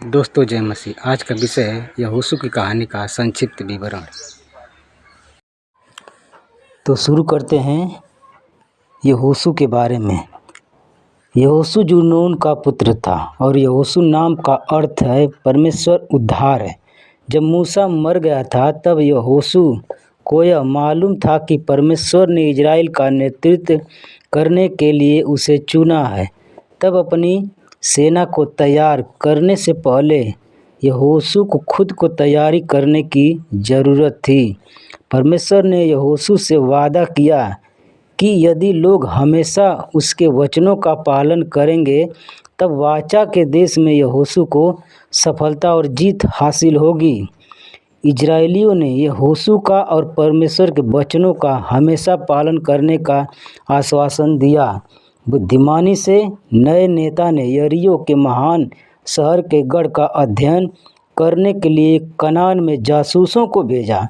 दोस्तों जय मसीह। आज का विषय है यहोशू की कहानी का संक्षिप्त विवरण। तो शुरू करते हैं यहोशू के बारे में। यहोशू जो नून का पुत्र था और यहोशू नाम का अर्थ है परमेश्वर उद्धार है। जब मूसा मर गया था तब यहोशू को यह मालूम था कि परमेश्वर ने इजराइल का नेतृत्व करने के लिए उसे चुना है। तब अपनी सेना को तैयार करने से पहले यहोशू को खुद को तैयारी करने की ज़रूरत थी। परमेश्वर ने यहोशू से वादा किया कि यदि लोग हमेशा उसके वचनों का पालन करेंगे तब वाचा के देश में यहोशू को सफलता और जीत हासिल होगी। इजरायलियों ने यहोशू का और परमेश्वर के वचनों का हमेशा पालन करने का आश्वासन दिया। बुद्धिमानी से नए नेता ने यरीहो के महान शहर के गढ़ का अध्ययन करने के लिए कनान में जासूसों को भेजा।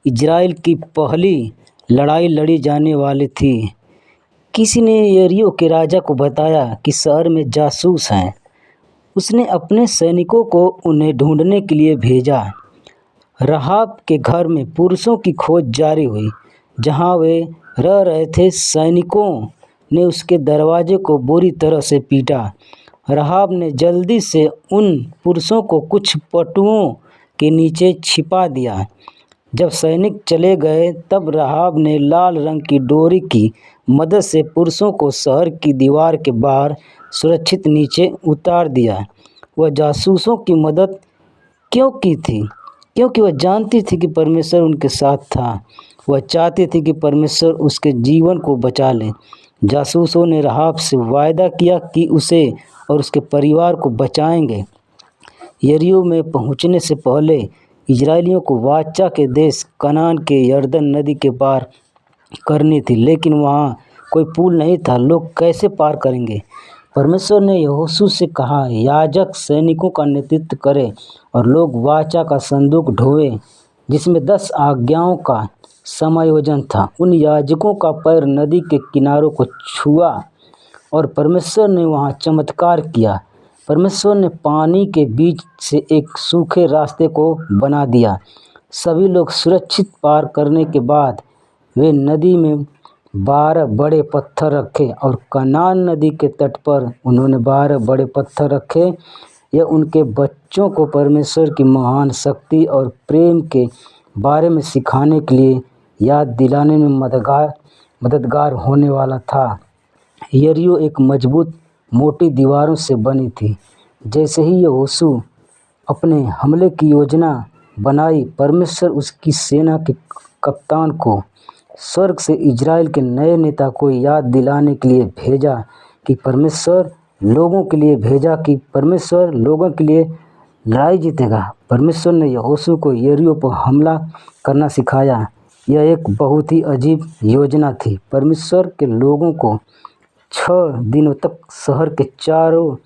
इजराइल की पहली लड़ाई लड़ी जाने वाली थी। किसी ने यरीहो के राजा को बताया कि शहर में जासूस हैं। उसने अपने सैनिकों को उन्हें ढूंढने के लिए भेजा। राहाब के घर में पुरुषों की खोज जारी हुई। जहां वे रह रहे थे सैनिकों ने उसके दरवाजे को बुरी तरह से पीटा। राहाब ने जल्दी से उन पुरुषों को कुछ पटुओं के नीचे छिपा दिया। जब सैनिक चले गए तब राहाब ने लाल रंग की डोरी की मदद से पुरुषों को शहर की दीवार के बाहर सुरक्षित नीचे उतार दिया। वह जासूसों की मदद क्यों की थी? क्योंकि वह जानती थी कि परमेश्वर उनके साथ था। वह चाहती थी कि परमेश्वर उसके जीवन को बचा ले। जासूसों ने राहाब से वायदा किया कि उसे और उसके परिवार को बचाएंगे। यरीहो में पहुंचने से पहले इजरायलियों को वाचा के देश कनान के यरदन नदी के पार करनी थी, लेकिन वहां कोई पुल नहीं था। लोग कैसे पार करेंगे? परमेश्वर ने यहोशू से कहा, याजक सैनिकों का नेतृत्व करे और लोग वाचा का संदूक ढोए जिसमें 10 आज्ञाओं का समायोजन था। उन याजकों का पैर नदी के किनारों को छुआ और परमेश्वर ने वहां चमत्कार किया। परमेश्वर ने पानी के बीच से एक सूखे रास्ते को बना दिया। सभी लोग सुरक्षित पार करने के बाद वे नदी में 12 बड़े पत्थर रखे और कनान नदी के तट पर उन्होंने 12 बड़े पत्थर रखे। यह उनके बच्चों को परमेश्वर की महान शक्ति और प्रेम के बारे में सिखाने के लिए याद दिलाने में मददगार होने वाला था। यरीहो एक मजबूत मोटी दीवारों से बनी थी। जैसे ही यहोशू अपने हमले की योजना बनाई, परमेश्वर उसकी सेना के कप्तान को स्वर्ग से इजराइल के नए नेता को याद दिलाने के लिए भेजा कि परमेश्वर लोगों के लिए लड़ाई जीतेगा। परमेश्वर ने यहोशू को यरीहो पर हमला करना सिखाया। यह एक बहुत ही अजीब योजना थी। परमेश्वर के लोगों को 6 दिनों तक शहर के चारों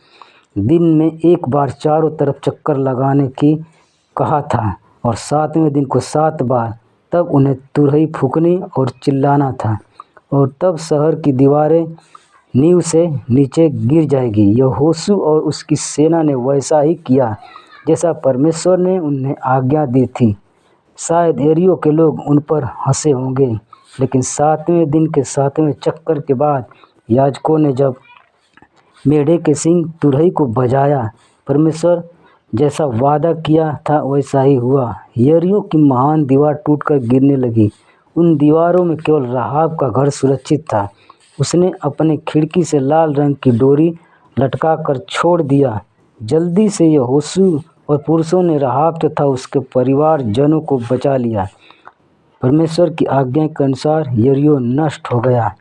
दिन में एक बार चारों तरफ चक्कर लगाने की कहा था और 7वें दिन को 7 बार। तब उन्हें तुरही फूंकनी और चिल्लाना था और तब शहर की दीवारें नींव से नीचे गिर जाएगी। यहोशू और उसकी सेना ने वैसा ही किया जैसा परमेश्वर ने उन्हें आज्ञा दी थी। शायद यरीहो के लोग उन पर हंसे होंगे, लेकिन 7वें दिन के 7वें चक्कर के बाद याजकों ने जब मेढ़े के सींग तुरही को बजाया, परमेश्वर जैसा वादा किया था वैसा ही हुआ। यरीहो की महान दीवार टूटकर गिरने लगी। उन दीवारों में केवल राहाब का घर सुरक्षित था। उसने अपने खिड़की से लाल रंग की डोरी लटका कर छोड़ दिया। जल्दी से यहोशू और पुरुषों ने राहाब तथा उसके परिवार जनों को बचा लिया। परमेश्वर की आज्ञा के अनुसार यरीहो नष्ट हो गया।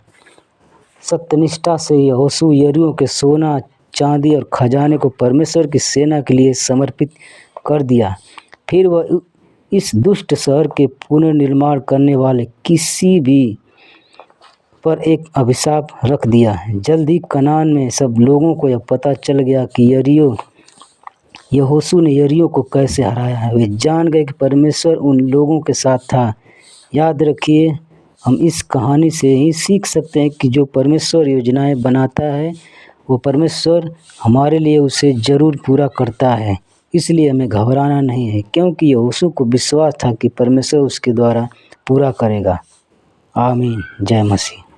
सत्यनिष्ठा से यहोशू यरीहो के सोना, चांदी और खजाने को परमेश्वर की सेना के लिए समर्पित कर दिया। फिर वह इस दुष्ट शहर के पुनर्निर्माण करने वाले किसी भी पर एक अभिशाप रख दिया। जल्द ही कनान में सब लोगों को यह पता चल गया कि यहोशू ने यरीहो को कैसे हराया है। वे जान गए कि परमेश्वर उन लोगों के साथ था। याद रखिए, हम इस कहानी से ही सीख सकते हैं कि जो परमेश्वर योजनाएं बनाता है वो परमेश्वर हमारे लिए उसे ज़रूर पूरा करता है। इसलिए हमें घबराना नहीं है, क्योंकि यहोशू को विश्वास था कि परमेश्वर उसके द्वारा पूरा करेगा। आमीन। जय मसीह।